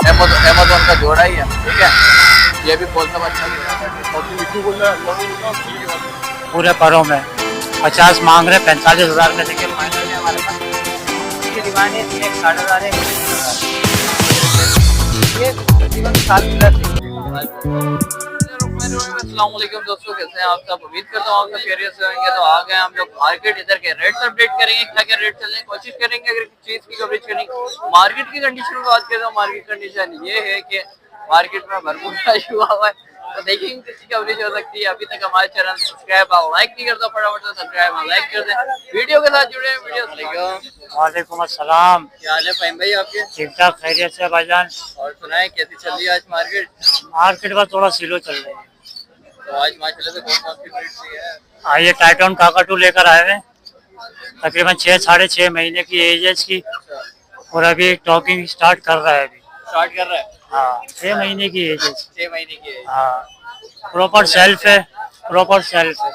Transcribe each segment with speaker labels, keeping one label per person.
Speaker 1: Amazon का जोड़ा ही है, ठीक है। ये भी बोलता अच्छा
Speaker 2: पूरे परों में 50 मांग रहे, 45,000 में देंगे फाइनल है हमारे पास। इसकी डिमांड है 60,000 है, ये तकरीबन 7 प्लस है।
Speaker 1: अस्सलामुअलैकुम दोस्तों, कैसे हैं आप सब? उम्मीद करता हूँ आप सब खैरियत से होंगे। तो आ गए हम लोग मार्केट, इधर के रेट्स अपडेट करेंगे, क्या क्या रेट चल रहे हैं, कोशिश करेंगे अगर किसी चीज की कवरेज करेंगे। मार्केट की कंडीशन की बात करें तो मार्केट कंडीशन ये है कि मार्केट में भरपूर रश हुआ हुआ है। तो देखेंगे किसी कवरेज हो सकती है। अभी तक हमारे चैनल सब्सक्राइब और लाइक नहीं करता, फटाफट से सब्सक्राइब और लाइक कर दें, वीडियो के साथ जुड़े। वीडियो
Speaker 2: वालेकुम अस्सलाम।
Speaker 1: क्या हाल है फ़हीम भाई आपके?
Speaker 2: ठीक ठाक खैरियत से भाईजान।
Speaker 1: और सुनाए कैसी चल रही है आज मार्केट?
Speaker 2: मार्केट में थोड़ा स्लो चल रही है।
Speaker 1: तो आज माशाल्लाह से कौन कौन सी ब्रीड सी है?
Speaker 2: आइए टाइटॉन काकाटू लेकर आए हैं, तकरीबन 6 साढ़े 6 महीने की एज है इसकी, और अभी टॉकिंग स्टार्ट कर रहा है। अभी
Speaker 1: स्टार्ट कर रहा है?
Speaker 2: हाँ, 6 महीने की एज है।
Speaker 1: 6 महीने की है।
Speaker 2: हाँ, प्रॉपर सेल्फ है, प्रॉपर सेल्फ है।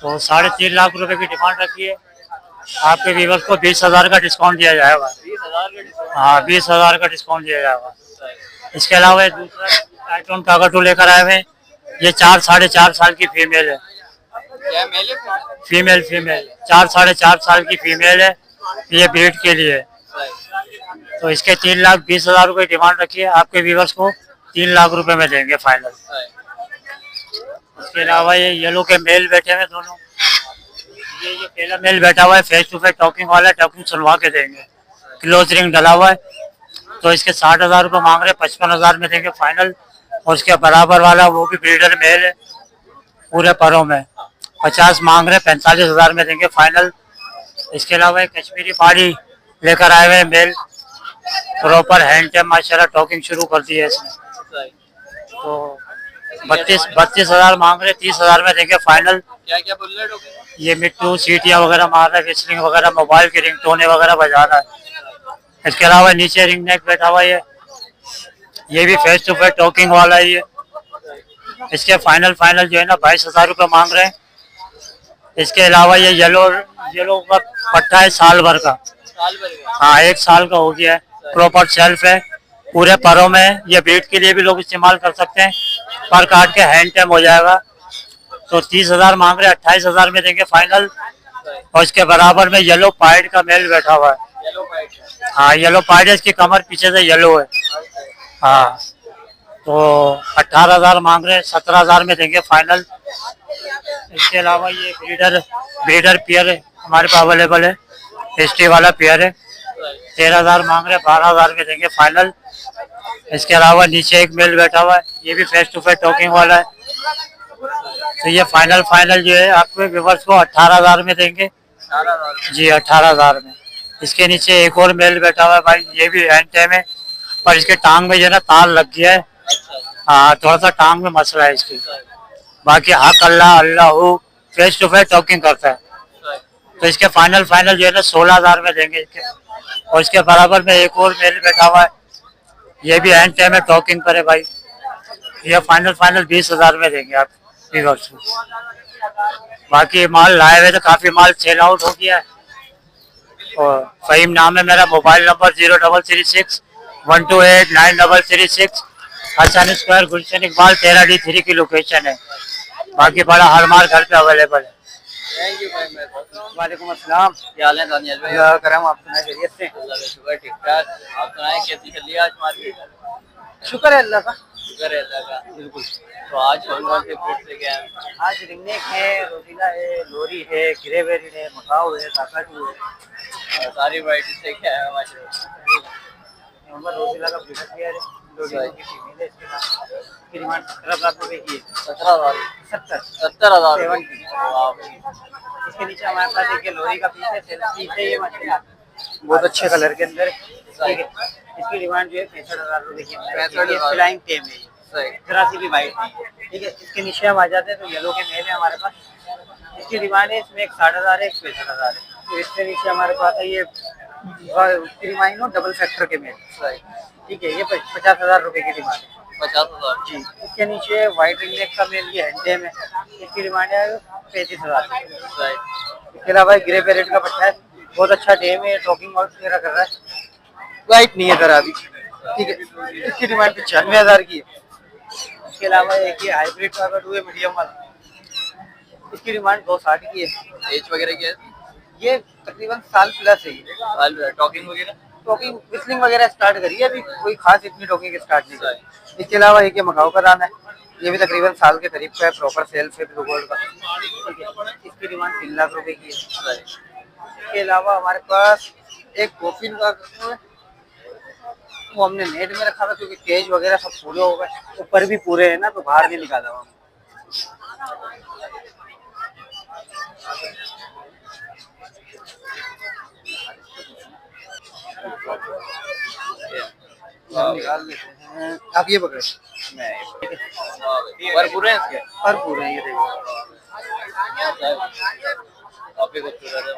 Speaker 2: तो 3.5 लाख रुपए की डिमांड रखी है। आपके व्यूअर्स को 20,000 का डिस्काउंट दिया जाएगा।
Speaker 1: 20,000 का डिस्काउंट?
Speaker 2: हाँ, 20,000 का डिस्काउंट दिया जाएगा। इसके अलावा एक दूसरा टाइटॉन काकाटू लेकर आए हुए हैं। ये 4 साढ़े 4 साल की फीमेल है।
Speaker 1: क्या मेल है?
Speaker 2: फीमेल फीमेल 4 साढ़े 4 साल की फीमेल है। ये ब्रीड के लिए है। तो इसके 3,20,000 रुपए डिमांड रखी है। आपके व्यूअर्स को 3 लाख रुपए में देंगे फाइनल। इसके अलावा ये येलो के मेल बैठे हुए दोनों। ये पहला मेल बैठा हुआ है, फेस टू फेस टॉकिंग वाला है, टॉकिंग सुनवा के देंगे। क्लोज रिंग डला हुआ है। तो इसके 60,000 रुपये मांग रहे हैं, 55,000 में देंगे फाइनल। और इसके बराबर वाला वो भी ब्रीडर मेल है, पूरे परों में 50 मांग रहे हैं, 45,000 में देंगे फाइनल। इसके अलावा एक कश्मीरी पहाड़ी लेकर आए हुए मेल, प्रॉपर हैंड टेम माशाल्लाह, टॉकिंग शुरू कर दी है इसने। तो 32,000 मांग रहे हैं, 30,000 में देंगे फाइनल।
Speaker 1: क्या क्या बोल रहे हैं?
Speaker 2: ये मिट्टू सीटियाँ वगैरह मार रहा है, विस्लिंग वगैरह, मोबाइल की रिंगटोने वगैरह बजा रहा है। इसके अलावा नीचे रिंग नेक बैठा हुआ है, ये भी फेस टू फेस टॉकिंग वाला है। ये इसके फाइनल जो है ना 22,000 रुपये मांग रहे हैं। इसके अलावा ये येलो का पट्टा है, साल भर का।
Speaker 1: साल भर का?
Speaker 2: हाँ, 1 साल का हो गया है, प्रॉपर सेल्फ है, पूरे परों में। ये ब्रीड के लिए भी लोग इस्तेमाल कर सकते हैं, पर काट के हैंड टेम हो जाएगा। तो 30,000 मांग रहे हैं, 28,000 में देंगे फाइनल। और इसके बराबर में येलो पाइड का मेल बैठा हुआ है। हाँ, येलो पाइड है, इसकी कमर पीछे से येलो है। हाँ, तो 18,000 मांग रहे हैं, 17,000 में देंगे फाइनल। इसके अलावा ये ब्रीडर पेयर हमारे पास अवेलेबल है, हिस्ट्री वाला पेयर है। 13,000 मांग रहे हैं, 12,000 में देंगे फाइनल। इसके अलावा नीचे एक मेल बैठा हुआ है, ये भी फेस टू फेस टॉकिंग वाला है। तो ये फाइनल जो है आपके व्यूअर्स को 18,000 में देंगे जी, 18,000 में। इसके नीचे एक और मेल बैठा हुआ है भाई, ये भी हैंड टेम है, पर इसके टांग में जो है ना तार लग गया है। हाँ, थोड़ा सा टांग में मसला है इसकी। बाकी हक अल्लाह अल्लाह हो, फेस टू फेस टॉकिंग करता है। तो इसके फाइनल जो है ना 16,000 में देंगे इसके। और इसके बराबर में एक और मेल बैठा हुआ है, ये भी हैंड टेम है, टॉकिंग पर है भाई। ये फाइनल 20,000 में देंगे आप व्यूअर्स को। बाकी माल लाए हुए तो काफी माल सेल आउट हो गया है। और फ़हीम नाम है मेरा, मोबाइल नंबर 0361289336। हसन स्क्वायर, गुलशन इकबाल, 13D3 की लोकेशन है। बाकी बड़ा हर माल घर पे अवेलेबल है।
Speaker 1: थैंक यू भाई। मैं
Speaker 2: वालेकुम अस्सलाम।
Speaker 1: क्या हाल है दानियल भाई?
Speaker 2: करम, आप सुनाए खैरियत से?
Speaker 1: अल्लाह का शुक्र, ठीक ठाक। आप सुनाए कैसी चल रही है आज मार्केट?
Speaker 2: शुक्र है अल्लाह का।
Speaker 1: शुक्र है अल्लाह का, बिल्कुल। तो आज कौन कौन से फ्रूट लेके आए हैं?
Speaker 2: आज रिंगनेक है, रोजीला है, लोरी है, गिरेवेरी है, मकाऊ है, काकाटू है।
Speaker 1: सारी वैरायटी से क्या है माशाल्लाह?
Speaker 2: रोजीला का ब्रीडर पेयर है, लोरी की फीमेल है। इसकी डिमांड 17,000 रुपए की है।
Speaker 1: 17,000?
Speaker 2: 70,000
Speaker 1: 70,000।
Speaker 2: इसके नीचे हमारे पास देखिए लोरी का पीस है, पीस है ये माशाल्लाह, बहुत अच्छे कलर के अंदर, ठीक है। इसकी डिमांड जो है 65,000 रुपए की है। फ्लाइंग टेम है, जरा सी भी वाइट नहीं, ठीक है। इसके नीचे हम आ जाते हैं तो येलो के मेल है हमारे पास। इसकी डिमांड है, इसमें एक 60,000 है, एक 65,000 है। तो इसके नीचे हमारे पास है ये क्रीमाइनो डबल फैक्टर के मेल, ठीक है। ये 50,000 रुपए की डिमांड है।
Speaker 1: 50,000
Speaker 2: जी। इसके नीचे व्हाइट रिंगनेक का मेल, ये हैंड टेम है, इसकी डिमांड है 35,000। इसके अलावा ग्रे पैरेट का पट्टा है, बहुत अच्छा टेम है, टॉकिंग वगैरह कर रहा है, वाइट नहीं है जरा भी।
Speaker 3: ठीक है, इसकी डिमांड 95,000 की है। इसके अलावा एक ये हाइब्रिड काकड़ू है मीडियम वाला, इसकी डिमांड 260 की है।
Speaker 1: एज वगैरह क्या है?
Speaker 3: ये तकरीबन साल प्लस है।
Speaker 1: साल टॉकिंग वगैरह?
Speaker 3: टॉकिंग विस्लिंग वगैरह स्टार्ट करी है, अभी कोई खास इतनी टॉकिंग स्टार्ट नहीं करी। इसके अलावा एक ये मकाऊ का दाना है, ये भी तकरीबन साल के करीब का है, प्रॉपर सेल्फ है ब्लू गोल्ड का। ठीक है, इसकी डिमांड 3 लाख रुपए की है। इसके अलावा हमारे पास एक कोफिन का है, वो हमने नेट में रखा था क्योंकि केज वगैरह सब पूरे हो गए, ऊपर भी पूरे है ना तो बाहर नहीं निकाला हुआ। निकाल लेते हैं, आप ये पकड़े।
Speaker 1: पर पूरे हैं इसके?
Speaker 3: पर पूरे हैं, ये देखो।
Speaker 1: काफी खूबसूरत है।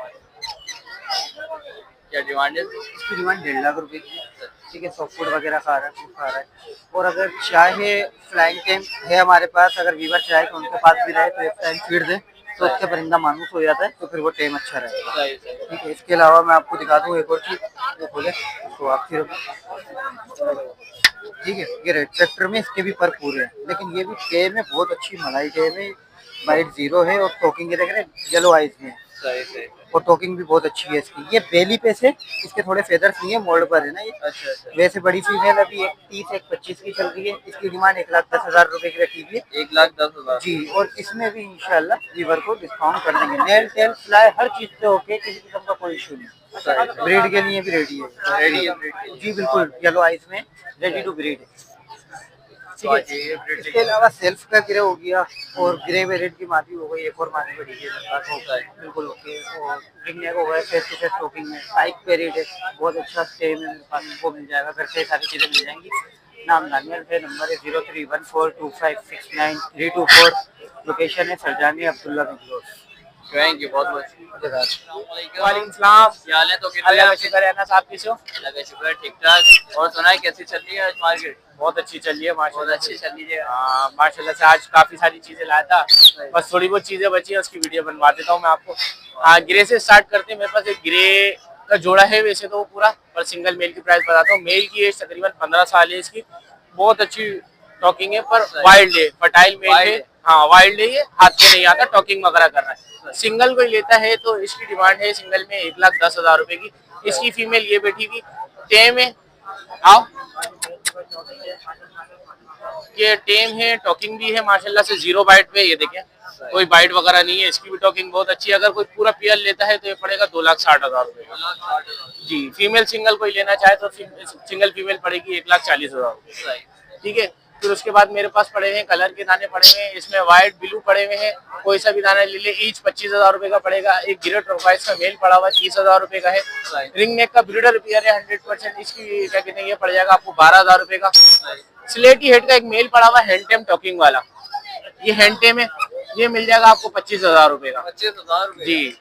Speaker 1: क्या डिमांड है?
Speaker 3: इसकी डिमांड 1.5 लाख रुपए की है। ठीक है, सॉफ्ट फूड वगैरह खा रहा है, फूड खा रहा है। और अगर चाहे फ्लाइंग टेम है हमारे पास, अगर वीवर चाहे तो उनके पास भी रहे तो एक टाइम फीड दे तो उससे परिंदा मानूस हो जाता है, तो फिर वो टेम अच्छा रहेगा। ठीक है, इसके अलावा मैं आपको दिखा दूँ एक और चीज, वो खोले तो आप फिर। ठीक है, ये रेड ट्रैक्टर में इसके भी पर पूरे हैं, लेकिन ये भी टे में बहुत अच्छी मलाई टे में वाइट जीरो है और टोकिंग ये देख रहे हैं येलो आइज में है।
Speaker 1: सही।
Speaker 3: और टोकिंग भी बहुत अच्छी है इसकी। ये बेली पे से इसके थोड़े फेदर्स नहीं है, मोल्ड पर है ना ये।
Speaker 1: अच्छा।
Speaker 3: वैसे बड़ी फीमेल अभी 130 125 की चल रही है। इसकी डिमांड 1,10,000 रुपए की रखी हुई है।
Speaker 1: 1,10,000
Speaker 3: जी, और इसमें भी इंशाल्लाह वीवर को डिस्काउंट कर देंगे। नेल टेल फ्लाई हर चीज से ओके, किसी किस्म का कोई इशू नहीं। ब्रीड के लिए भी रेडी है।
Speaker 1: रेडी है?
Speaker 3: जी बिल्कुल, येलो आइज में रेडी टू ब्रीड है। ठीक है, इसके अलावा सेल्फ का ग्रे हो गया और ग्रे वेरिएंट की मादी हो गई, एक और मादी बड़ी है बिल्कुल ओके। और रिंग नेक हो गया फेस टू फेस टोकिंग में, साइक पेरिड है, बहुत अच्छा स्टे में आपको मिल जाएगा, घर से सारी चीजें मिल जाएंगी। नाम दानियल है, नंबर है 03142569 लोकेशन है सरजानी अब्दुल्ला बेंगलोर।
Speaker 1: थैंक यू बहुत बहुत।
Speaker 4: वालेकुम सलाम।
Speaker 1: क्या हाल है? तो
Speaker 4: अल्लाह का शुक्र है ना साहब, कैसे हो?
Speaker 1: अल्लाह का शुक्र, ठीक ठाक। और सुना है कैसी चल रही है आज मार्केट?
Speaker 4: बहुत अच्छी चल रही है
Speaker 1: बहुत
Speaker 4: माशाल्लाह
Speaker 1: अच्छी
Speaker 4: से।
Speaker 1: चल रही है।
Speaker 4: हाँ, माशाल्लाह से आज काफी सारी चीजें लाया था, बस थोड़ी बहुत चीजें बची है, उसकी वीडियो बनवा देता हूँ मैं आपको। हाँ, ग्रे से स्टार्ट करते हैं। मेरे पास एक ग्रे का जोड़ा है, वैसे तो वो पूरा, पर सिंगल मेल की प्राइस बताता हूँ। मेल की एज तकरीबन 15 साल है इसकी, बहुत अच्छी टॉकिंग है, पर वाइल्ड है, फर्टाइल मेल है। हाँ वाइल्ड है, ये हाथ पे नहीं आता, टॉकिंग वगैरह कर रहा है। सिंगल कोई लेता है तो इसकी डिमांड है सिंगल में 1,10,000 रुपए की। इसकी फीमेल ये बेटी की टेम है, आओ, ये टेम है, टॉकिंग भी है माशाल्लाह से, जीरो बाइट पे, ये देखें कोई बाइट वगैरह नहीं है। इसकी भी टॉकिंग बहुत अच्छी है। अगर कोई पूरा पेयर लेता है तो ये पड़ेगा 2,60,000 रुपए जी। फीमेल सिंगल कोई लेना चाहे तो सिंगल फीमेल पड़ेगी 1,40,000। ठीक है, फिर उसके बाद मेरे पास पड़े हैं कलर के दाने पड़े हुए हैं, इसमें व्हाइट ब्लू पड़े हुए हैं, कोई सा भी दाना ले ले, ईच 25,000 रुपए का पड़ेगा। एक गिरे ट्रोफाइस का मेल पड़ा हुआ है 30,000 रुपए का है। रिंग नेक का ब्रीडर पेयर है 100%, इसकी क्या कहते हैं, ये पड़ जाएगा आपको 12,000 रुपए का। स्लेटी हेड का एक मेल पड़ा हुआ है हैंडटेम टॉकिंग वाला, ये हैंडटेम है, ये मिल जाएगा आपको 25,000 रुपए का।
Speaker 1: 25,000
Speaker 4: जी।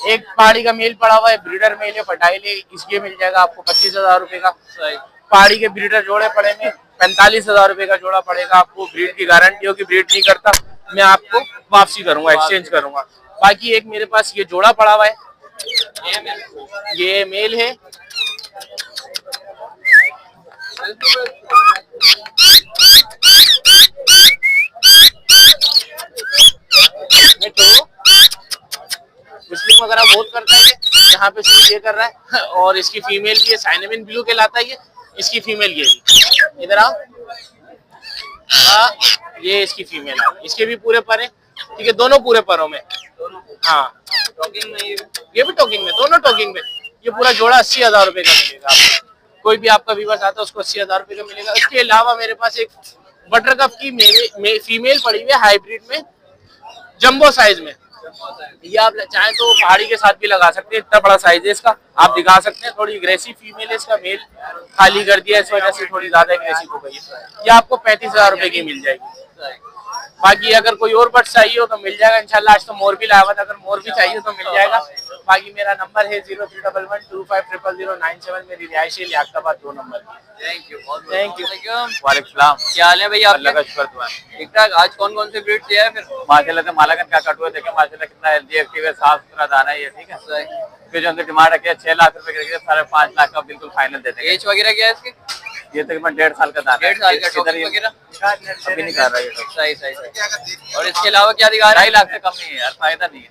Speaker 4: एक पहाड़ी का मेल पड़ा हुआ है, ब्रीडर मेल है, फटाइल है, इसके मिल जाएगा आपको 25,000 रुपए का। पहाड़ी के ब्रीडर जोड़े पड़े में 45,000 रुपए का जोड़ा पड़ेगा आपको। ब्रीड की गारंटी हो कि ब्रीड नहीं करता, मैं आपको वापसी करूंगा, एक्सचेंज करूंगा। बाकी एक मेरे पास ये जोड़ा पड़ा हुआ है, ये मेल है, विस्लिंग वगैरह बहुत करता है ये, यहाँ पे सिर्फ ये कर रहा है। और इसकी फीमेल भी है, साइनेमिन ब्लू कहलाता है ये, इसकी फीमेल ये भी, इधर आओ, ये इसकी फीमेल है, इसके भी पूरे पर है। ठीक है, दोनों पूरे परों में। हाँ,
Speaker 1: टॉकिंग में
Speaker 4: ये भी टॉकिंग में, दोनों टॉकिंग में। ये पूरा जोड़ा 80,000 रुपए का मिलेगा आपको। कोई भी आपका व्यूअर्स आता है उसको 80,000 रुपए का मिलेगा। इसके अलावा मेरे पास एक बटर कप की फीमेल पड़ी हुई है हाइब्रिड में, जंबो साइज में। ये आप चाहें तो पहाड़ी के साथ भी लगा सकते हैं, इतना बड़ा साइज है इसका, आप दिखा सकते हैं। थोड़ी अग्रेसिव फीमेल है, इसका मेल खाली कर दिया, इस वजह से थोड़ी ज्यादा अग्रेसिव हो गई है। ये आपको 35,000 रुपए की मिल जाएगी। बाकी अगर कोई और बर्ड चाहिए हो तो मिल जाएगा इंशाल्लाह। आज तो मोर भी लाया, अगर मोर भी चाहिए तो मिल जाएगा। बाकी मेरा नंबर है 0311250097, मेरी रिहायश है लियाकताबाद 2 नंबर।
Speaker 1: थैंक यू बहुत
Speaker 4: थैंक यू।
Speaker 1: वालेकुम सलाम। क्या हाल है भैया?
Speaker 4: अल्लाह का शुक्र दुआ।
Speaker 1: ठीक ठाक। आज कौन कौन से ब्रीड दिया है फिर?
Speaker 2: माशाल्लाह से मालाकन का कटुआ देखे, माशाल्लाह कितना हेल्दी एक्टिव है, साफ सुथरा दाना है ये। ठीक है, फिर जो डिमांड रखी है 6 लाख रुपए की, 5.5 लाख का बिल्कुल फाइनल दे देंगे।
Speaker 1: एज वगैरह क्या है इसकी?
Speaker 3: ये तकरीबन 1.5 साल का दाना
Speaker 1: 1.5 साल का
Speaker 3: इधर
Speaker 1: टॉपिंग
Speaker 3: ये
Speaker 1: वगैरह
Speaker 3: अभी नहीं कर रहा ये तो।
Speaker 1: सही सही सही। और इसके अलावा क्या दिखा रहा
Speaker 3: 2.5
Speaker 1: है?
Speaker 3: लाख से कम नहीं है यार, फायदा नहीं है।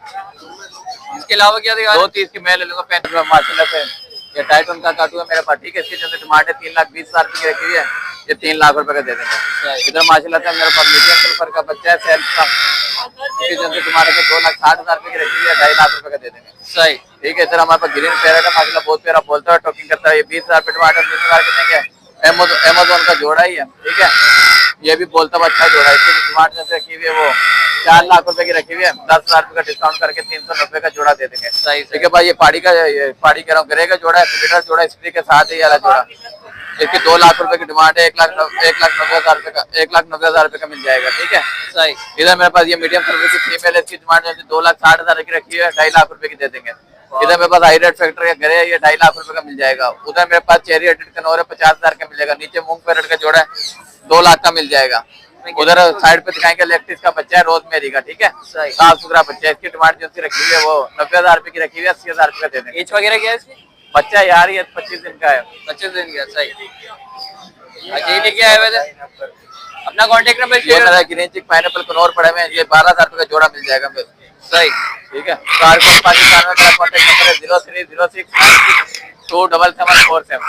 Speaker 1: इसके अलावा क्या दिखा रहा है?
Speaker 3: 2.30 की मैं ले लूंगा पैन माशाल्लाह से। ये टाइटन का काटू है मेरे पास, ठीक है। इसके जो टमाटर 3,20,000 रुपए की रखी हुई है, ये 3 लाख रुपए का दे देंगे। इधर माशाल्लाह से मेरे पास मीडियम सल्फर का बच्चा है सेल्फ का, इसके जो टमाटर को 2,60,000 रुपए की रखी हुई है, 2.5 लाख रुपए का दे देंगे।
Speaker 1: सही
Speaker 3: ठीक है। इधर हमारे पास ग्रीन पैरेट है माशाल्लाह, बहुत प्यारा बोलता है, टॉकिंग करता है। ये 20,000 रुपए टमाटर 20,000 के देंगे। अमेज़न का जोड़ा ही है, ठीक है। ये भी बोलता हुआ अच्छा जोड़ा है। इसकी टमाटर जैसे रखी हुई है वो 4 लाख रुपए की रखी हुई है, 10,000 रुपए का डिस्काउंट करके 390 का जोड़ा दे देंगे।
Speaker 1: सही
Speaker 3: ठीक है भाई। ये पहाड़ी कह रहा हूँ ग्रे का जोड़ा है, स्प्लिटर जोड़ा स्प्री के साथ ही वाला जोड़ा। इसकी 2 लाख रुपए की डिमांड है, 1,90,000 रुपए का 1,90,000 रुपए का मिल जाएगा, ठीक है।
Speaker 1: सही।
Speaker 3: इधर मेरे पास ये मीडियम सल्फर की फीमेल है, इसकी डिमांड 2,60,000 की रखी है, 2.5 लाख रुपए की दे देंगे। इधर मेरे पास हाई रेट फैक्टर का ग्रे है, ये 2.5 लाख रुपए का मिल जाएगा। उधर मेरे पास चेरी एडिट कनौर है, 50,000 का मिलेगा। नीचे मूंग पैरेट का जोड़ा है, 2 लाख का मिल जाएगा। उधर साइड पे दिखाएंगे लेक्टिस का बच्चा है, रोजमेरी का, ठीक है। साफ सुथरा बच्चा है। इसकी डिमांड जो रखी हुई है वो 90,000 रुपए की रखी हुई है, 80,000 रुपए का दे देंगे।
Speaker 1: एज वगैरह क्या है इसकी?
Speaker 3: बच्चा यार ये 25 दिन का है।
Speaker 1: 25 दिन का। सही। अच्छा ये लेके आए हुए थे? अपना कांटेक्ट नंबर शेयर
Speaker 3: मेरा ग्रीन चिक पाइनएप्पल कनौर पड़े में, ये 12,000 रुपए का जोड़ा मिल जाएगा मेरे।
Speaker 1: सही।
Speaker 3: ठीक है। पाकिस्तान में मेरा कांटेक्ट नंबर है 0306927747।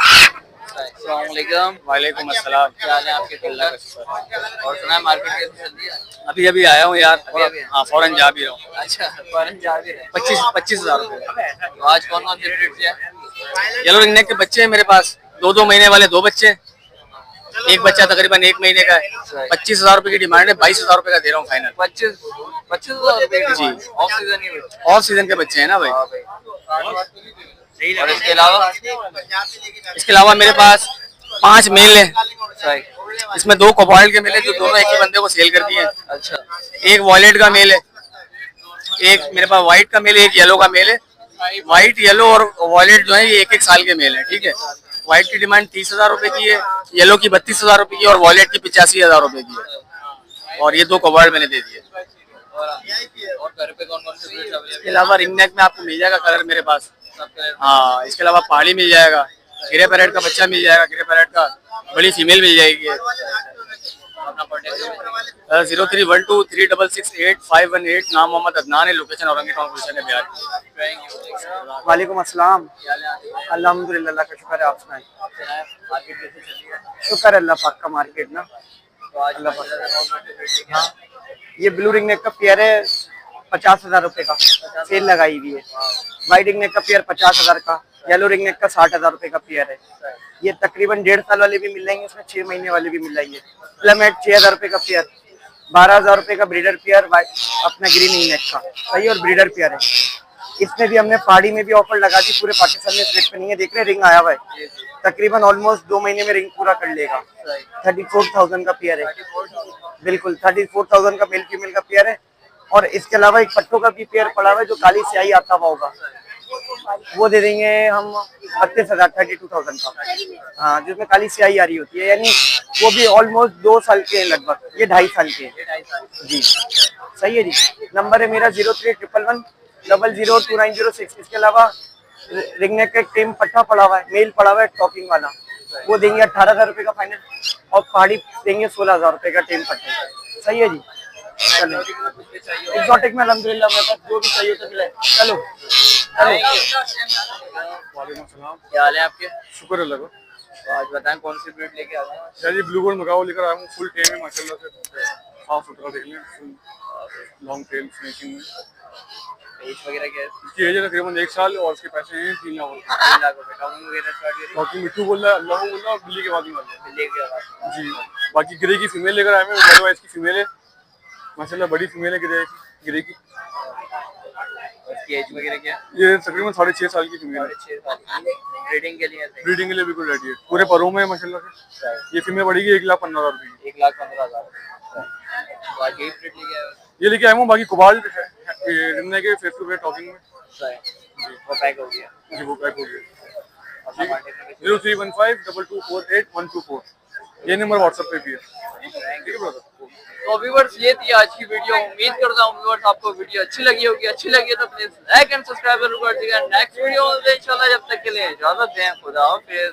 Speaker 1: अस्सलामुअलैकुम।
Speaker 5: वालेकुम अस्सलाम।
Speaker 1: क्या हाल है आपके? अल्लाह का शुक्र। और सुना है मार्केट कैसी चल रही है?
Speaker 5: अभी अभी आया हूँ यार,
Speaker 1: अभी?
Speaker 5: हाँ फौरन जा भी रहा हूँ।
Speaker 1: अच्छा फॉरेन जा भी रहे हैं।
Speaker 5: 25,000 रुपए।
Speaker 1: तो आज कौन कौन सी ब्रीड है?
Speaker 5: येलो रिंग नेक के बच्चे हैं मेरे पास, 2-2 महीने वाले 2 बच्चे, एक बच्चा तकरीबन 1 महीने का है। 25,000 रुपए की डिमांड है, 22,000 रुपए का दे रहा हूँ फाइनल।
Speaker 1: 25,000 रुपए
Speaker 5: जी।
Speaker 1: ऑफ सीजन ही हुई।
Speaker 5: ऑफ सीजन के बच्चे हैं ना भाई।
Speaker 1: और इसके अलावा?
Speaker 5: इसके अलावा मेरे पास 5 मेल है,
Speaker 1: सही।
Speaker 5: इसमें 2 कोबाल्ट के मेल है जो दोनों एक ही बंदे को सेल कर दिए हैं।
Speaker 1: अच्छा।
Speaker 5: एक वॉयलेट का मेल है, एक मेरे पास व्हाइट का मेल है, एक येलो का मेल है। व्हाइट, येलो और वॉयलेट जो है ये 1-1 साल के मेल है, ठीक है। व्हाइट की डिमांड 30,000 रुपए की है, येलो की 32,000 रुपए की और वॉयलेट की 85,000 रुपए की है। और ये 2 कोबाल्ट मैंने दे दिए।
Speaker 1: और घर पे कौन कौन से ब्रीड
Speaker 5: इसके
Speaker 1: अवेलेबल?
Speaker 5: अलावा रिंग नेक में आपको मिल जाएगा कलर मेरे पास।
Speaker 1: सब कलर?
Speaker 5: हाँ, इसके अलावा पहाड़ी मिल जाएगा, ग्रे पैरेट का बच्चा मिल जाएगा, ग्रे पैरेट का बड़ी फीमेल मिल जाएगी।
Speaker 1: अपना कांटेक्ट नंबर?
Speaker 5: 0312366858। नाम मोहम्मद अदनान है, लोकेशन औरंगी टाउन गुलशन है बिहार।
Speaker 3: वालेकुम अस्सलाम।
Speaker 1: क्या हाल है आपके?
Speaker 3: अल्हम्दुलिल्लाह, अल्लाह का शुक्र है। आप सुनाए?
Speaker 1: सुना है मार्केट कैसी चल रही है?
Speaker 3: शुक्र अल्लाह पाक का। मार्केट ना
Speaker 1: तो आज
Speaker 3: अल्लाह
Speaker 1: कौन कौन से ब्रीड लेके आए?
Speaker 3: ये ब्लू रिंग नेक का पेयर है 50,000 रुपए का, सेल लगाई हुई है। व्हाइट रिंग नेक का पेयर 50,000 का, येलो रिंग नेक का 60,000 रुपए का पेयर है। ये तकरीबन 1.5 साल वाले भी मिल जाएंगे, इसमें 6 महीने वाले भी मिल जाएंगे। प्लमेट 6,000 रुपए का पेयर, 12,000 रुपए का ब्रीडर पेयर अपना ग्रीन रिंग नेक का, सही। और ब्रीडर पेयर है। इसमें भी हमने पहाड़ी में भी ऑफर लगा दी, पूरे पाकिस्तान में इस रेट पे नहीं है। देख रहे रिंग आया हुआ है, तकरीबन ऑलमोस्ट 2 महीने में रिंग पूरा कर लेगा। 34,000 का पेयर है, बिल्कुल 34,000 का मेल फीमेल का पेयर है। और इसके अलावा एक पट्टों का भी पेयर पड़ा हुआ है जो काली स्याही आता हुआ होगा, वो दे देंगे हम 32,000, 32,000 का। हाँ, जिसमें काली स्याही आ रही होती है, यानी वो भी ऑलमोस्ट 2 साल के हैं लगभग, ये 2.5 साल के हैं जी। सही है जी। नंबर है मेरा 031110020906। इसके अलावा रिंग नेक का एक टेम पट्टा पड़ा हुआ है, मेल पड़ा हुआ है टॉकिंग वाला, वो देंगे 18,000 रुपए का फाइनल। और पहाड़ी देंगे 16,000 रुपए का टेम पट्टा। सही है जी। चलो एक्सोटिक में अल्हम्दुलिल्लाह मेरे पास जो भी चाहिए तो मिले। चलो
Speaker 1: क्या हाल है आपके?
Speaker 5: शुक्र अल्लाह का।
Speaker 1: तो आज बताएं कौन सी ब्रीड लेके आए हैं?
Speaker 5: यार ये ब्लू गोल्ड मगाओ लेकर आया हूँ, फुल टेम है माशाल्लाह से, साफ सुथरा देख लें, लॉन्ग टेल फिनिशिंग में।
Speaker 1: एज वगैरह क्या है?
Speaker 5: इसकी एज है तकरीबन 1 साल और इसके पैसे हैं 3 लाख रुपए।
Speaker 1: 3 लाख रुपए। टॉकिंग वगैरह स्टार्ट करिए।
Speaker 5: बाकी मिट्टू बोल रहा है, अल्लाह बोल रहा है, और बिल्ली के बाद ही वाले
Speaker 1: बिल्ली की आवाज।
Speaker 5: जी। बाकी ग्रे की फीमेल लेकर आए हैं, वो इसकी फीमेल है माशाल्लाह, बड़ी फीमेल है ग्रे की।
Speaker 1: इसकी एज वगैरह क्या है?
Speaker 5: ये तकरीबन 6.5 साल की फीमेल है।
Speaker 1: 6 साल। ब्रीडिंग के लिए है?
Speaker 5: ब्रीडिंग के लिए बिल्कुल रेडी है, पूरे परों में है माशाल्लाह से। ये फीमेल पड़ेगी 1,15,000 रुपए की।
Speaker 1: 1,15,000। तो आज यही ब्रीड लेके आए हो?
Speaker 5: ये लेके आया हूँ। बाकी कोबाल्ट रिंगने के फेस टू फेस टॉकिंग में
Speaker 1: वो पैक हो गया।
Speaker 5: जी, वो पैक हो गया।
Speaker 1: अपना कांटेक्ट नंबर?
Speaker 5: 031522481424। ये नंबर व्हाट्सएप पे भी है।
Speaker 1: Thank you brother. तो व्यूअर्स ये थी आज की वीडियो। उम्मीद करता हूँ व्यूअर्स आपको वीडियो अच्छी लगी होगी। अच्छी लगी तो प्लीज लाइक एंड सब्सक्राइब जरूर कर दीजिएगा। नेक्स्ट वीडियो में इंशाल्लाह, जब तक के लिए इजाजत दें। खुदा हाफिज़।